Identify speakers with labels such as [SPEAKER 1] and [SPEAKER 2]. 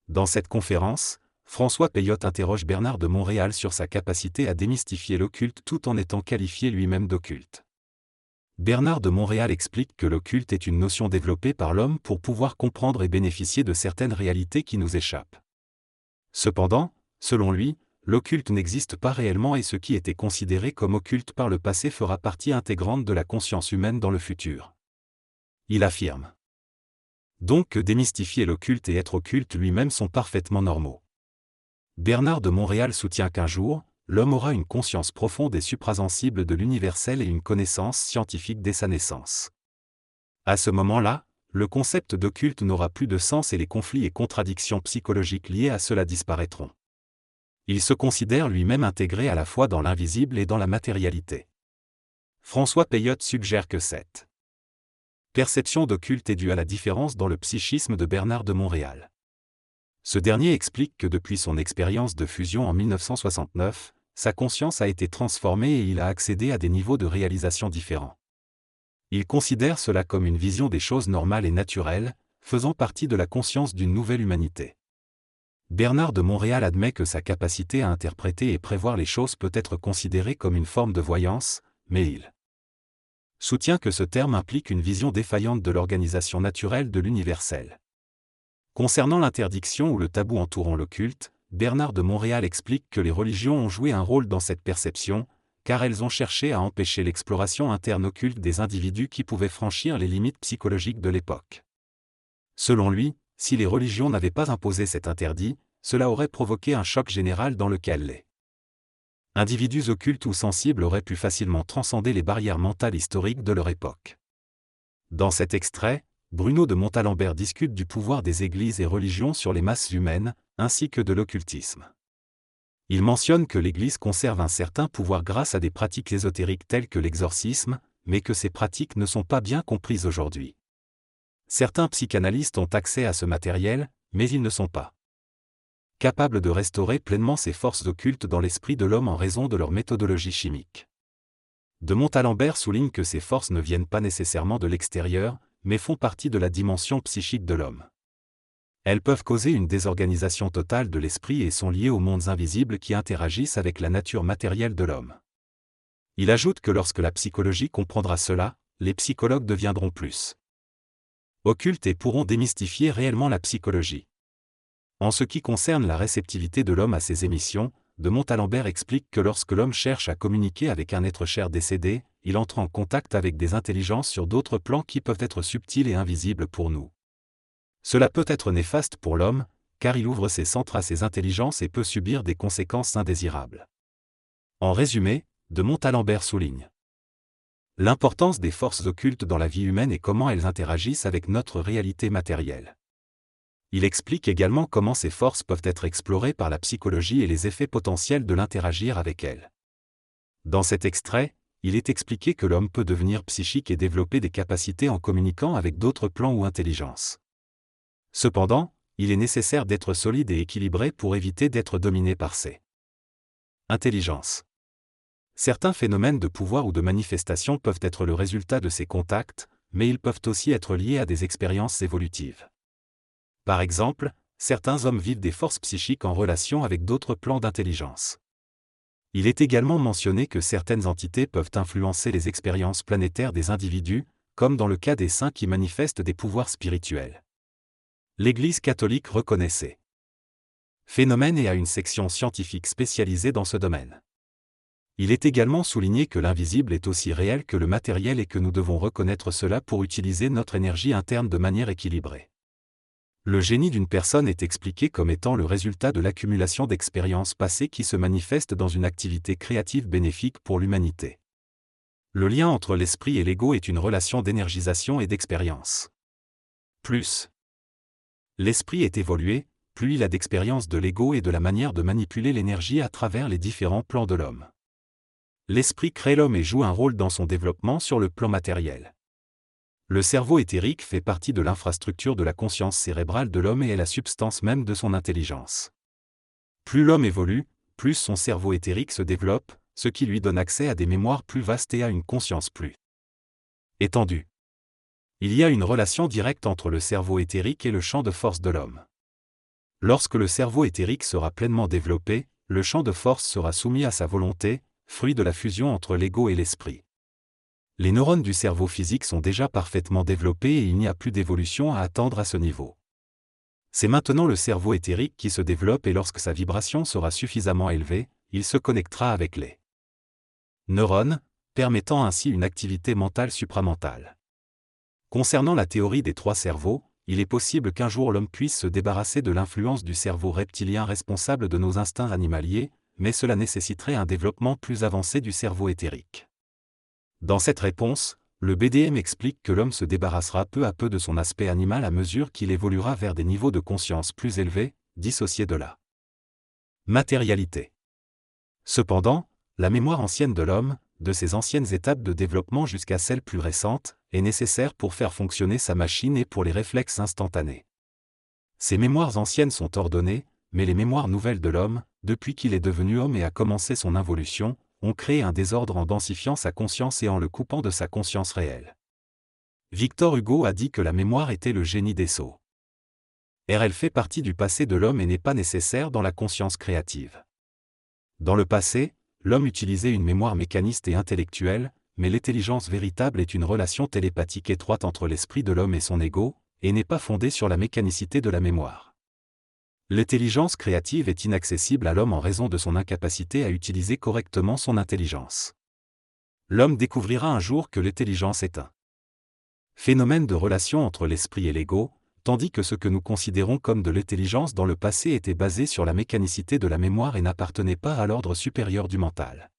[SPEAKER 1] Dans cette conférence, François Peyotte interroge Bernard de Montréal sur sa capacité à démystifier l'occulte tout en étant qualifié lui-même d'occulte. Bernard de Montréal explique que l'occulte est une notion développée par l'homme pour pouvoir comprendre et bénéficier de certaines réalités qui nous échappent. Cependant, selon lui, l'occulte n'existe pas réellement et ce qui était considéré comme occulte par le passé fera partie intégrante de la conscience humaine dans le futur. Il affirme donc que démystifier l'occulte et être occulte lui-même sont parfaitement normaux. Bernard de Montréal soutient qu'un jour, l'homme aura une conscience profonde et suprasensible de l'universel et une connaissance scientifique dès sa naissance. À ce moment-là, le concept d'occulte n'aura plus de sens et les conflits et contradictions psychologiques liés à cela disparaîtront. Il se considère lui-même intégré à la fois dans l'invisible et dans la matérialité. François Peyotte suggère que cette perception d'occulte est due à la différence dans le psychisme de Bernard de Montréal. Ce dernier explique que depuis son expérience de fusion en 1969, sa conscience a été transformée et il a accédé à des niveaux de réalisation différents. Il considère cela comme une vision des choses normales et naturelles, faisant partie de la conscience d'une nouvelle humanité. Bernard de Montréal admet que sa capacité à interpréter et prévoir les choses peut être considérée comme une forme de voyance, mais il soutient que ce terme implique une vision défaillante de l'organisation naturelle de l'universel. Concernant l'interdiction ou le tabou entourant l'occulte, Bernard de Montréal explique que les religions ont joué un rôle dans cette perception, car elles ont cherché à empêcher l'exploration interne occulte des individus qui pouvaient franchir les limites psychologiques de l'époque. Selon lui, si les religions n'avaient pas imposé cet interdit, cela aurait provoqué un choc général dans lequel les individus occultes ou sensibles auraient pu facilement transcender les barrières mentales historiques de leur époque. Dans cet extrait, Bruno de Montalembert discute du pouvoir des églises et religions sur les masses humaines, ainsi que de l'occultisme. Il mentionne que l'Église conserve un certain pouvoir grâce à des pratiques ésotériques telles que l'exorcisme, mais que ces pratiques ne sont pas bien comprises aujourd'hui. Certains psychanalystes ont accès à ce matériel, mais ils ne sont pas capables de restaurer pleinement ces forces occultes dans l'esprit de l'homme en raison de leur méthodologie chimique. De Montalembert souligne que ces forces ne viennent pas nécessairement de l'extérieur, mais font partie de la dimension psychique de l'homme. Elles peuvent causer une désorganisation totale de l'esprit et sont liées aux mondes invisibles qui interagissent avec la nature matérielle de l'homme. Il ajoute que lorsque la psychologie comprendra cela, les psychologues deviendront plus occultes et pourront démystifier réellement la psychologie. En ce qui concerne la réceptivité de l'homme à ces émissions, de Montalembert explique que lorsque l'homme cherche à communiquer avec un être cher décédé, il entre en contact avec des intelligences sur d'autres plans qui peuvent être subtils et invisibles pour nous. Cela peut être néfaste pour l'homme, car il ouvre ses centres à ces intelligences et peut subir des conséquences indésirables. En résumé, de Montalembert souligne l'importance des forces occultes dans la vie humaine et comment elles interagissent avec notre réalité matérielle. Il explique également comment ces forces peuvent être explorées par la psychologie et les effets potentiels de l'interagir avec elles. Dans cet extrait, il est expliqué que l'homme peut devenir psychique et développer des capacités en communiquant avec d'autres plans ou intelligences. Cependant, il est nécessaire d'être solide et équilibré pour éviter d'être dominé par ces intelligences. Certains phénomènes de pouvoir ou de manifestation peuvent être le résultat de ces contacts, mais ils peuvent aussi être liés à des expériences évolutives. Par exemple, certains hommes vivent des forces psychiques en relation avec d'autres plans d'intelligence. Il est également mentionné que certaines entités peuvent influencer les expériences planétaires des individus, comme dans le cas des saints qui manifestent des pouvoirs spirituels. L'Église catholique reconnaît ces phénomènes et a une section scientifique spécialisée dans ce domaine. Il est également souligné que l'invisible est aussi réel que le matériel et que nous devons reconnaître cela pour utiliser notre énergie interne de manière équilibrée. Le génie d'une personne est expliqué comme étant le résultat de l'accumulation d'expériences passées qui se manifestent dans une activité créative bénéfique pour l'humanité. Le lien entre l'esprit et l'ego est une relation d'énergisation et d'expérience. Plus l'esprit est évolué, plus il a d'expérience de l'ego et de la manière de manipuler l'énergie à travers les différents plans de l'homme. L'esprit crée l'homme et joue un rôle dans son développement sur le plan matériel. Le cerveau éthérique fait partie de l'infrastructure de la conscience cérébrale de l'homme et est la substance même de son intelligence. Plus l'homme évolue, plus son cerveau éthérique se développe, ce qui lui donne accès à des mémoires plus vastes et à une conscience plus étendue. Il y a une relation directe entre le cerveau éthérique et le champ de force de l'homme. Lorsque le cerveau éthérique sera pleinement développé, le champ de force sera soumis à sa volonté, fruit de la fusion entre l'ego et l'esprit. Les neurones du cerveau physique sont déjà parfaitement développés et il n'y a plus d'évolution à attendre à ce niveau. C'est maintenant le cerveau éthérique qui se développe et lorsque sa vibration sera suffisamment élevée, il se connectera avec les neurones, permettant ainsi une activité mentale supramentale. Concernant la théorie des 3 cerveaux, il est possible qu'un jour l'homme puisse se débarrasser de l'influence du cerveau reptilien responsable de nos instincts animaliers, mais cela nécessiterait un développement plus avancé du cerveau éthérique. Dans cette réponse, le BDM explique que l'homme se débarrassera peu à peu de son aspect animal à mesure qu'il évoluera vers des niveaux de conscience plus élevés, dissociés de la matérialité. Cependant, la mémoire ancienne de l'homme, de ses anciennes étapes de développement jusqu'à celles plus récentes, est nécessaire pour faire fonctionner sa machine et pour les réflexes instantanés. Ces mémoires anciennes sont ordonnées, mais les mémoires nouvelles de l'homme, depuis qu'il est devenu homme et a commencé son involution, ont créé un désordre en densifiant sa conscience et en le coupant de sa conscience réelle. Victor Hugo a dit que la mémoire était le génie des sots. Elle fait partie du passé de l'homme et n'est pas nécessaire dans la conscience créative. Dans le passé, l'homme utilisait une mémoire mécaniste et intellectuelle, mais l'intelligence véritable est une relation télépathique étroite entre l'esprit de l'homme et son ego, et n'est pas fondée sur la mécanicité de la mémoire. L'intelligence créative est inaccessible à l'homme en raison de son incapacité à utiliser correctement son intelligence. L'homme découvrira un jour que l'intelligence est un phénomène de relation entre l'esprit et l'ego, tandis que ce que nous considérons comme de l'intelligence dans le passé était basé sur la mécanicité de la mémoire et n'appartenait pas à l'ordre supérieur du mental.